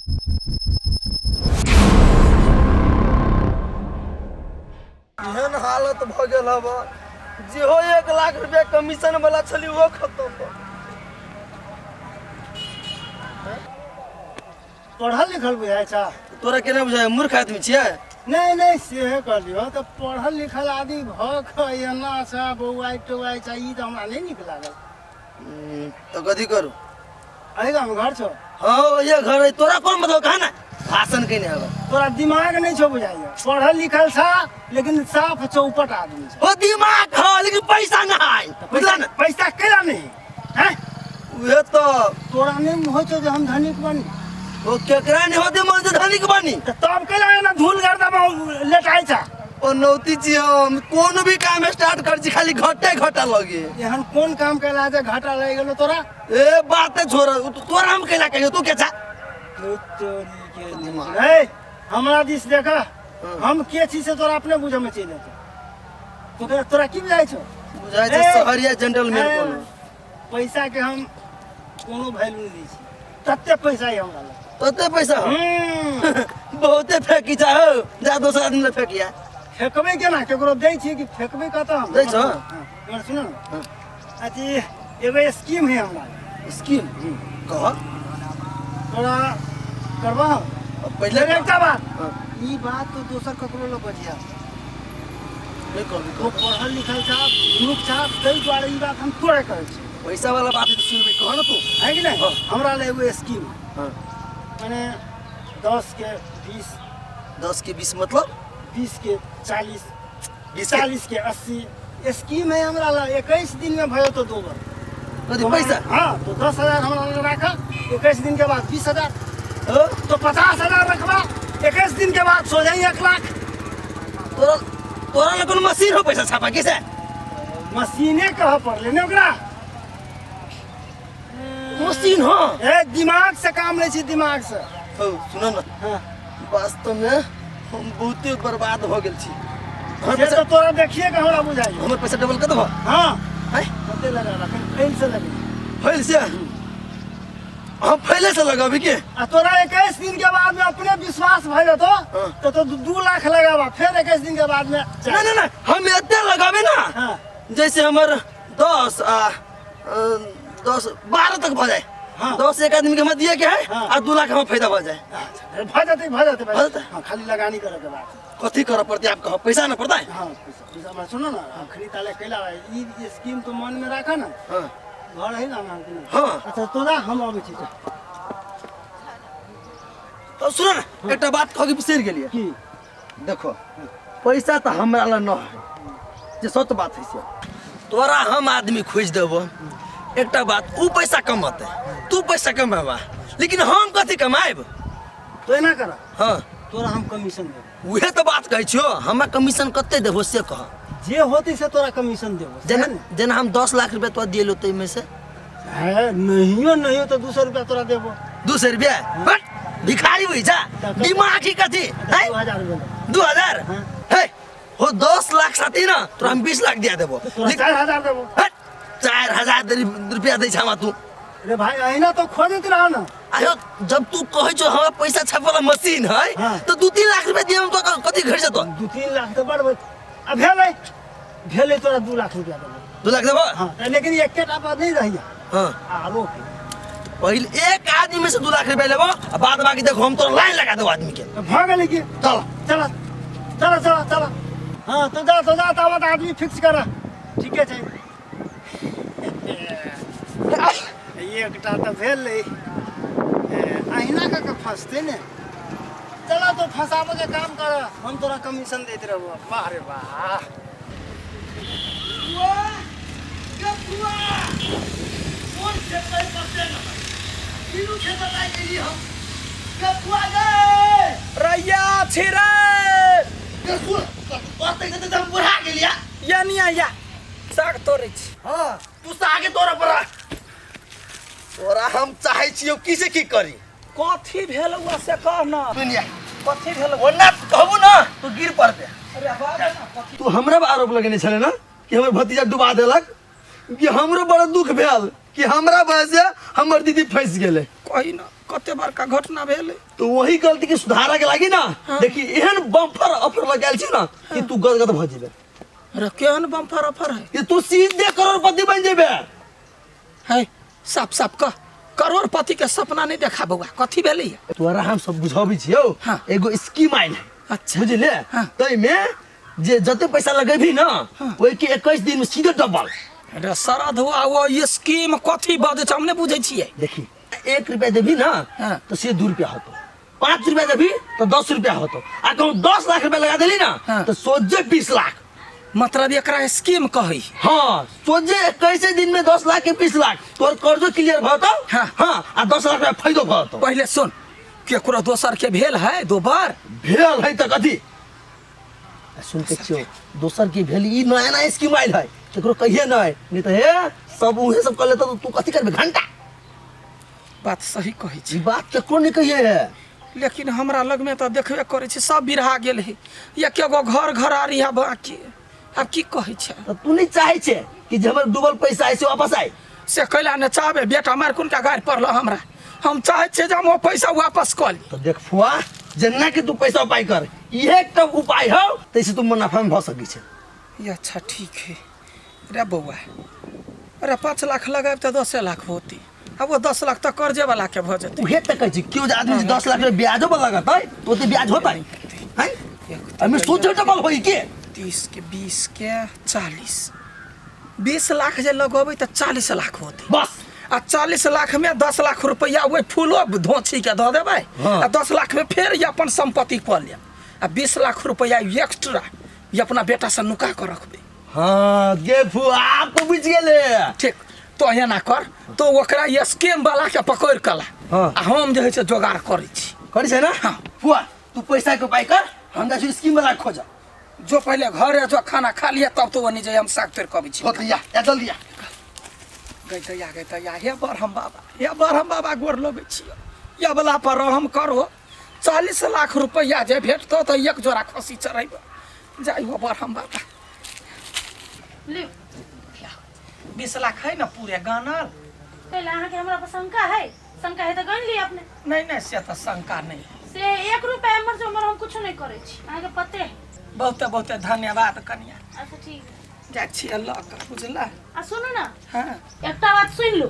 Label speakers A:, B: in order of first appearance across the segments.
A: एहन हालत भ गेल हब जेहो 1 लाख रुपया कमीशन वाला छली वो खत्म भ
B: पढ़ल लिखल बुझाय छा?
A: तोरा केना बुझाय मूर्ख आदमी छियै?
B: नहीं से कर लियो तो पढ़ल लिखल आदमी भ एना सा बौआई टौआई छा ई त हमरा नहीं निक लागल।
A: तो कथी करू?
B: आएगा हम घर छो।
A: हाँ ये घर है। तोरा कौन मतलब कहा ना भाषण के नहीं हवा?
B: तोरा दिमाग नहीं छो बुझाइए। पढ़ल लिखल छा लेकिन साफ चौपट आदमी छा।
A: ओ दिमाग हाँ लेकिन पैसा ना है बुझला ना?
B: पैसा केला नहीं हैं?
A: वे तो
B: तोरा नहीं हो छो जे हम धनिक बनी।
A: वो केकरा नहीं होते मर्द धनिक बनी
B: तब केला ना धूल गर्दा में लेटाई छा।
A: और नौती जी हम कोनो भी काम स्टार्ट कर छी खाली घटे घटा लगे।
B: एहन कौन काम केला जे घाटा लग गेलो तोरा?
A: ए बात छोड़ तोरा हम केला कहियो तू के छा?
B: तोरी के दिमाग ए हमरा दिस देखा हम के छी से तोरा अपने बुझे में चले तो तोरा की बुझाई छो?
A: बुझाय छै शहरिया जेंटलमैन कोनो
B: पैसा के हम कोनो वैल्यू नहीं दी छी। तत्ते पैसा है हमरा लग।
A: तते पैसा बहुते फेंकी जा हो जा दोसर आदमी ले फेंकिया
B: फेकबे केना केकरो दै छी कि फेकबे कत हम
A: दै छो?
B: हां सुनो ना अथी एगो स्कीम है हमरा।
A: स्कीम कह
B: तोरा करबा
A: पहले
B: एकटा बात ई बात तो दोसर ककरो ल बजिया
A: नहीं कहू
B: तो पढ़ल लिखल छा ग्रुप छा तै द्वारा ई बात हम तोरे कहै छी।
A: पैसा वाला बात तो सुनबे कह ना तू
B: है कि नहीं? हमरा ले एगो स्कीम
A: हां
B: माने 10 के 20
A: 10 के 20 मतलब
B: 20 के 40
A: 20
B: 40 के 80 स्कीम है हमरा ला 21 दिन में भयो तो 2 बार
A: कथी पैसा?
B: हाँ तो 10,000 हमरा ला रखा 21 दिन के बाद 20,000 तो 50,000 रखबा 21 दिन के बाद सो जाई 1 लाख।
A: तोरा तोरा ले कोनो मशीन हो पैसा छापा कैसे?
B: मशीने कह पड़ले ने ओकरा
A: मशीन हो
B: ए दिमाग से काम ले छी दिमाग से।
A: हो सुनो ना
B: हाँ
A: वास्तव में हम बहुते बर्बाद हो गेल छी।
B: ये तो तोरा देखिए का हमरा बुझाई।
A: हमर पैसा डबल कर देबो?
B: हाँ
A: है
B: कते लगा रखन फेल से लगे
A: फैल से हम पहले से लगाबी के
B: आ तोरा 21 दिन के बाद में अपने विश्वास भ जतो तो 2 लाख लगाबा फिर 21 दिन के बाद में
A: ना ना ना हम एते लगाबे ना
B: हाँ
A: जैसे हमर 10 10 12 तक भ जाए।
B: हाँ।
A: 10 एक आदमी के हम दिए के है
B: हाँ।
A: और 2 लाख हम फायदा भ जाए।
B: भ जाते भाई
A: जाते।
B: हाँ खाली लगानी करे के बाद
A: कथी कर पड़ते आपको पैसा ना पड़ता है?
B: हाँ पैसा मैं सुनो ना आखिरी ताले कैला ई स्कीम तो मन में रखा ना
A: हाँ
B: घर है ना नाम के
A: हाँ
B: अच्छा तोरा हम आबै छी
A: तो सुनो ना एकटा बात कह के बिसर गेलिए
B: की
A: देखो पैसा तो हमरा ला न है जे सत बात है से तोरा हम आदमी खोज देबो एकटा बात ऊ पैसा कमाते तू पैसा कमाबा लेकिन हम कथी कमाएब?
B: तो एना कर
A: हाँ
B: तोरा हम कमीशन देबो।
A: उहे तो बात कहै छियो हमरा कमीशन कते देबो से कह।
B: जे होती से तोरा कमीशन देबो।
A: जेना हम 10 लाख रुपया तो दिए लोते में से
B: है नहीं तो 200 रुपया तोरा देबो।
A: 200 रुपया बट भिखारी हुई जा दिमाग ही कथी है
B: 2000 रुपया
A: 2000 है हो 10 लाख साथी ना तो हम 20 लाख दिया देबो।
B: तोरा 4000 देबो।
A: 4000 रुपया दै छामा तू
B: अरे भाई अहिना तो खोजत रह ना।
A: आयो जब तू कहै छो हमरा पैसा छापवाला मशीन है
B: हाँ।
A: तो 2-3 लाख रुपया दिए हम तो कथी घर जतो?
B: 2-3 लाख तो बड़ अब भेले तोरा 2 लाख रुपया देबो।
A: 2 लाख देबो?
B: हाँ लेकिन एकटा बात नहीं रहिया
A: हाँ
B: आरो
A: पहले एक आदमी में से 2 लाख रुपया लेबो और बाद बाकी देखो हम तो लाइन लगा देबो आदमी के।
B: भाग गेले की
A: चलो
B: चल चल चल चल हाँ तो जा तब आदमी फिक्स कर ठीक है एकटा तो भेल अहिना के फंसते ने चला तो फंसाबो के काम कर हम तोरा कमीशन देते रहबो। वाह रे वाह
C: रैया छिरे
A: बुढ़ा गेलिया
C: या नहीं आया साग तोड़े छी।
A: हाँ तू सागे तोरा पड़ा तोरा हम चाहे छियो किसे की करी
C: कथी भेल हुआ से कह ना
A: दुनिया
C: कथी भेल
A: वरना कहबो ना तो गिर पड़बे।
C: अरे बाबा ना कथी
A: तू हमरा पर आरोप लगेने छले ना कि हमर भतीजा डुबा देलक कि हमरो बड़ा दुख भेल कि हमरा वजह से हमर दीदी फंस गेले।
C: कही ना कते बड़का घटना भेल
A: तो वही गलती के सुधारा के लागी ना देखी एहन बम्पर ऑफर लगाल छी ना कि तू गदगद भ जेबे
C: अरे केहन बम्फर ऑफर है
A: कि तू सीधे करोड़पति बन जेबे
C: है साफ साफ कह करोड़पति के सपना नहीं देखा बउआ कथी भेलै
A: तोरा हम सब बुझाबी छियो
C: हाँ।
A: एगो स्कीम आइल है
C: अच्छा
A: बुझले
C: हाँ।
A: तई में जे जते पैसा लगेबी ना ओई के 21 दिन में सीधे डबल
C: अरे सरद हुआ वो ये स्कीम कथी बद छ हमने बुझै छियै
A: देखी 1 रुपया देबी ना
C: हाँ।
A: तो से 2 रुपया होतो 5 रुपया देबी तो 10 रुपया होतो आ कहूं 10 लाख रुपया लगा देली ना
C: हाँ।
A: तो सोझे 20 लाख
C: मतलब एकरा स्कीम कही
A: हाँ सोझे 21 दिन में 10 लाख के 20 लाख तोर कर्जो क्लियर भतो
C: हाँ।
A: हाँ आ 10 लाख रुपया फायदो भतो
C: पहले सुन केकरो दोसर के भेल है दो बार
A: भेल है त कथी सुन के छियो दोसर की भेल ई नया नया स्कीम आइल है केकरो कहिए नहीं तो हे सब उहे सब कर लेता तो तू कथी करबे घंटा
C: बात सही कहै छी
A: ई बात केकरो नहीं कहिए है
C: लेकिन हमरा लग में तो देखबे करे छी सब बिरहा गेल है या केगो घर घरारी है बाकी अब की कहै छै
A: तो तू नहीं चाहे छे कि जे हमर डूबल पैसा है से वापस आए
C: से कैला ने चाहबे बेटा मार कुन का गाड़ पड़लो हमरा हम चाहे छे जे हम वो पैसा वापस कर ली
A: तो देख फुआ जन्ना के तू पैसा उपाय कर इहे एक उपाय हो तैसे तू मुनाफा में भ सकी छे
C: ये अच्छा ठीक है रे बउआ अरे 5 लाख लगाए तो 10 लाख होती अब वो 10 लाख तक कर्जे वाला के भ जते
A: उहे त कहै छी क्यों जे आदमी 10 लाख में ब्याजो पर लगत है तो ते ब्याज होता है हैं हमें सोचे डबल होई के
C: 30 के 20 के 40 20 लाख जे लगोबै तो 40 लाख होती
A: बस
C: आ 40 लाख में 10 लाख रुपया वही फूलो धोची के दे देबै
A: हाँ।
C: आ 10 लाख में फिर ये अपन संपत्ति क लेब आ 20 लाख रुपया एक्स्ट्रा ये अपना बेटा से नुका कर रखबे
A: हाँ गे फुआ आप तो बुझ गेले
C: ठीक तो एना कर तो ओकरा ये स्कीम वाला के पकड़ कला
A: हाँ।
C: आ हम जे है से जोगाड़ करै छी
A: करी छै ना
C: हाँ।
A: फुआ तू पैसा के उपाय कर हम जा स्कीम वाला खोज
C: जो पहले घरे जो खाना खा लिया तब तो वनी जे हम साग तोड़ कबै छी
A: होत या जल्दी आ
C: गई तैया हे बरहम बाबा गोर लगै छियो या वाला पर रहम करो 40 लाख रुपया जे भेटतो तो एक जोड़ा खसी चढ़ैबो जाई हो बरहम बाबा
D: ले
C: 20 लाख है ना पूरे गानल
D: पहले अहाँ के हमरा पर शंका है तो गन ली अपने
C: नहीं से तो शंका नहीं है
D: से 1 रुपया हमर जो हम कुछ नहीं करे छी अहाँ के पते है
C: बहुत धन्यवाद कन्या
D: अच्छा ठीक है
C: जा छी अल्लाह का बुझला
D: आ सुनो ना
C: हाँ
D: एकटा बात सुन लो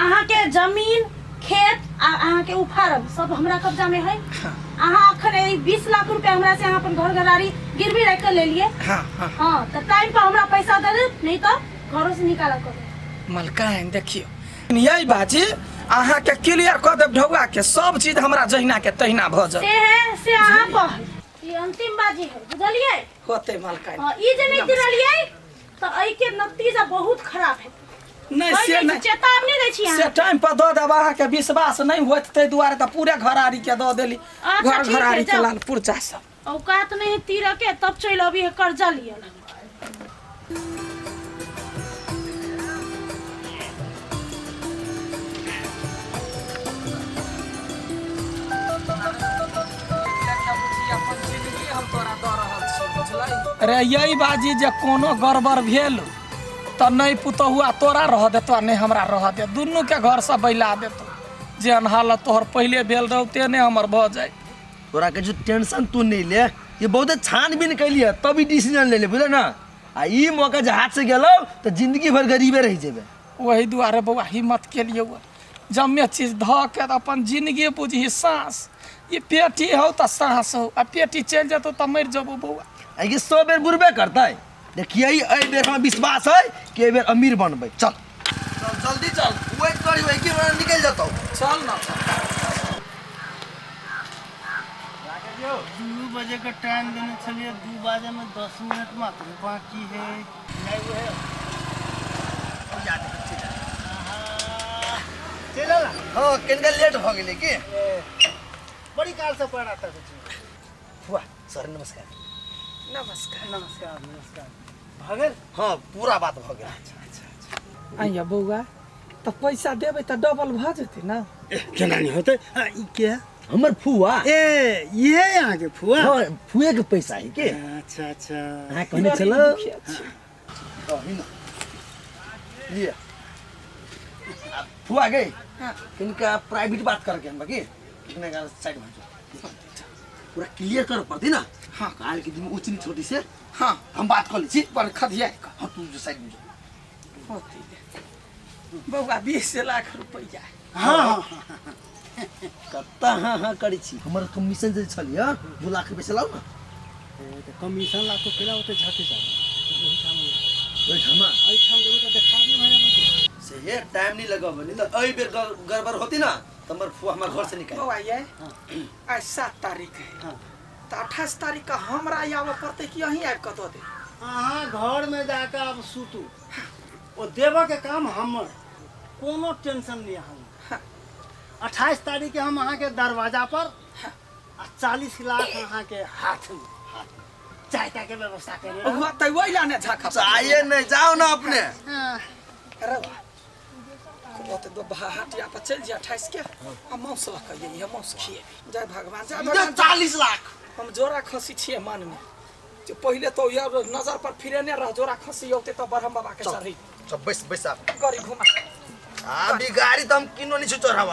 D: अहाँ के जमीन खेत आ अहाँ के उफारब सब हमरा कब्जा में है
C: हाँ।
D: अहाँ अखन 20 लाख रुपया हमरा से अहाँ अपन घर घरारी गिरवी रख के ले लिए
C: हाँ हाँ
D: हाँ तो टाइम पर हमरा पैसा दे दे नहीं तो घरों से निकाला कर
C: मलकान देखियो यही बाजी अहाँ के क्लियर कर देब ढौआ के सब चीज हमरा जहिना के तहिना भ
D: से
C: जाए
D: है से अहाँ पर ये अंतिम बाजी है बुझलिए
C: होते मलकान
D: हाँ ई जे नहीं दिरलिए तो एई के नतीजा बहुत खराब है
C: नहीं से नहीं
D: चेतावनी दै छी
C: से
D: अहाँ
C: टाइम पर दऽ देब अहाँके विश्वास नहीं होत ताहि दुआरे तऽ पूरे घरारी के दऽ देली
D: अच्छा,
C: घर
D: ठीक है,
C: घरारी के
D: जाओ।
C: लाल पुरजा सब
D: औकात नहीं तीर के तब चल अभी है कर्जा लिया
C: अरे यही बाजी जे कोनो गड़बड़ भेल तऽ नहीं पुतहुआ तोरा रह देतो नहीं हमरा रह दे दुनू के घर से बैला देतो जेहन हालत तोहर पहले भेल रहौ तेने हमर भ जाए
A: तोरा के जो टेंशन तू नहीं ले ये बहुत छानबीन कैलिए तभी डिसीजन ले ले बुझल ना आ ई मौका जे हाथ से गेलो तो जिंदगी भर गरीबे रह जेबे
C: वही दुआरे बउआ हिम्मत केलिए जम्मे चीज धऽ के तऽ अपन जिंदगी बुझी सांस ये पेटी हो तऽ सांस हो आ पेटी चलि जेतौ तऽ मरि जेबौ बउआ
A: आ ये 100 बेर बुरबे करतै देखिए एहि बेर हमरा विश्वास है कि एहि बेर अमीर बनबै चल चल जल्दी चल वेट करी वही कि निकल जतौ
C: चल ना
B: 2 बजे का टाइम देने चलिए 2 बजे में 10 मिनट मात्र बाकी है चला ला
A: हां कनिका लेट भ गेलै की
B: बड़ी कार से पड़ा था कुछ
A: फुआ सर नमस्कार
C: नमस्कार
B: नमस्कार भगल
A: हाँ पूरा बात भ गेल
C: आइया बउआ तऽ पैसा देबै तऽ डबल भऽ जेतै ना
B: केना नहीं होते ई क्या
A: हमर फुआ
B: ए ये यहाँ के फुआ
A: हाँ फुए के पैसा है के
B: अच्छा अच्छा
A: हाँ कहने चलो लिए हुआ गए
C: हाँ।
A: इनका प्राइवेट बात करके हम बाकी कितने का साइड में पूरा क्लियर कर पड़ती ना।
C: हाँ।
A: काल के दिन ऊंच नीच छोटी से
C: हाँ
A: हम बात कर लीजिए।
C: पर खदिया
A: हाँ तू जो साइड में जो।
C: होती है बउआ 20 लाख रुपया
B: हाँ
A: कत्ता हाँ करी छी हमर कमीशन जे छली हां 2 लाख रुपया चलाओ ना।
B: कमीशन ला तो केला होते झाके जा
A: ओइ ठामा
B: आई ठाम देबो तो देखा दी भैया
A: से ये टाइम नहीं लगा बनी तो अई बेर गड़बड़ होती ना तो हमर फुआ हमार घर से निकाल।
C: बउआ ये आज 7 तारीख है
B: हाँ।
C: तो 28 तारीख का हमरा आवे पड़ते कि यहीं आबि कत दे।
B: अहाँ घर में जाकर अब सुतू वो देवा के काम हमर कोनो टेंशन नहीं हम 28 तारीख के हम अहाँ के दरवाजा पर 40 लाख अहाँ के हाथ में चाय के व्यवस्था करे
C: बउआ त वही लाने झाका
A: चाहिए नहीं जाओ ना अपने।
C: अरे वो तो दो हटिया पर चल जा 28 के आ मौस लक ये मौस खिए जय भगवान जय भगवान
A: 40 लाख
C: हम जोरा खसी छिए मन में जो पहले तो यार नजर पर फिरे ने रह जोरा खसी होते तो बरहम बाबा के सरही
A: सब बैस आप
C: गरी घुमा
A: अभी गाड़ी तो हम किनो नहीं चढ़ावा।